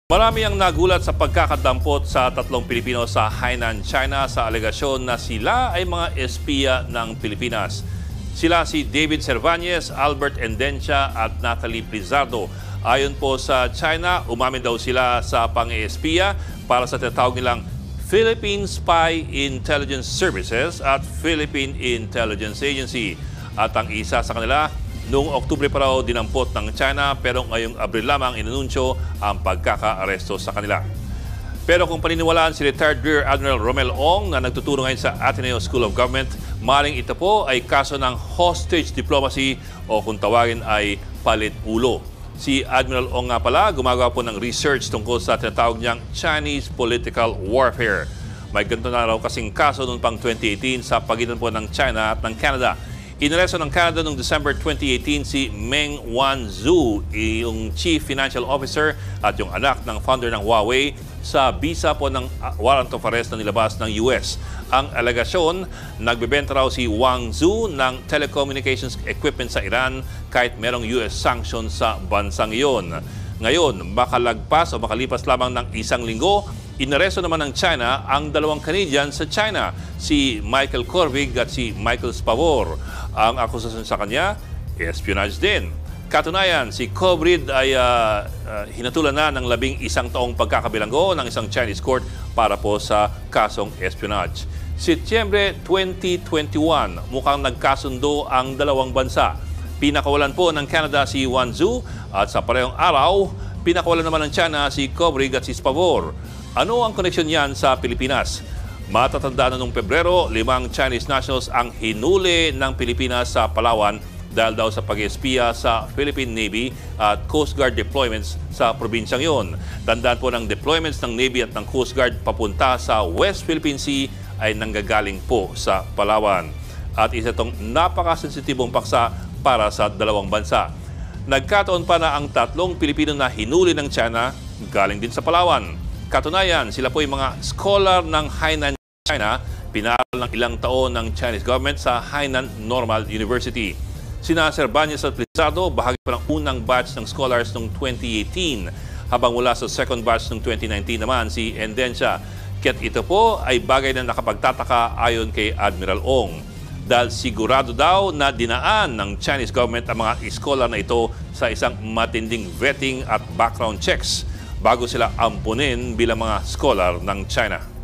Marami ang nagulat sa pagkakadampot sa tatlong Pilipino sa Hainan, China sa alegasyon na sila ay mga espiya ng Pilipinas. Sila si David Cervantes, Albert Endencia at Natalie Pizardo. Ayon po sa China, umamin daw sila sa pang-espiya para sa tinatawag nilang Philippine Spy Intelligence Services at Philippine Intelligence Agency. At ang isa sa kanila, noong Oktubre pa raw dinampot ng China pero ngayong Abril lamang inanunsyo ang pagkaka-aresto sa kanila. Pero kung paniniwalaan si retired Rear Admiral Romel Ong na nagtuturo ngayon sa Ateneo School of Government, maring ito po ay kaso ng hostage diplomacy o kung tawagin ay palit-ulo. Si Admiral Ong nga pala gumagawa po ng research tungkol sa tinatawag niyang Chinese political warfare. May ganito na raw kasing kaso noong pang 2018 sa pagitan po ng China at ng Canada. Inaresto ng Canada noong December 2018 si Meng Wanzhou, yung Chief Financial Officer at yung anak ng founder ng Huawei sa bisa po ng warrant of arrest na nilabas ng US. Ang alegasyon, nagbebenta raw si Wanzhou ng telecommunications equipment sa Iran kahit merong US sanctions sa bansang iyon. Ngayon, makalagpas o makalipas lamang ng isang linggo, inaresto naman ng China ang dalawang Canadian sa China, si Michael Kovrig at si Michael Spavor. Ang akusasyon sa kanya, espionage din. Katunayan, si Kovrig ay hinatulan na ng 11 taong pagkakabilanggo ng isang Chinese court para po sa kasong espionage. Setyembre 2021, mukhang nagkasundo ang dalawang bansa. Pinakawalan po ng Canada si Wanzhou at sa parehong araw, pinakawalan naman ng China si Kovrig at si Spavor. Ano ang koneksyon yan sa Pilipinas? Matatandaan na noong Pebrero, 5 Chinese nationals ang hinuli ng Pilipinas sa Palawan dahil daw sa pag-espiya sa Philippine Navy at Coast Guard deployments sa probinsyang yon. Tandaan po ng deployments ng Navy at ng Coast Guard papunta sa West Philippine Sea ay nanggagaling po sa Palawan. At isa itong napakasensitibong paksa para sa dalawang bansa. Nagkataon pa na ang tatlong Pilipino na hinuli ng China galing din sa Palawan. Katunayan, sila po ay mga scholar ng Hainan, China, pinaral ng ilang taon ng Chinese government sa Hainan Normal University. Sina Cervantes at Pizardo, bahagi pa ng unang batch ng scholars noong 2018, habang mula sa second batch noong 2019 naman si Endencia. Kaya't ito po ay bagay na nakapagtataka ayon kay Admiral Ong. Dahil sigurado daw na dinaan ng Chinese government ang mga scholar na ito sa isang matinding vetting at background checks bago sila ampunin bilang mga scholar ng China.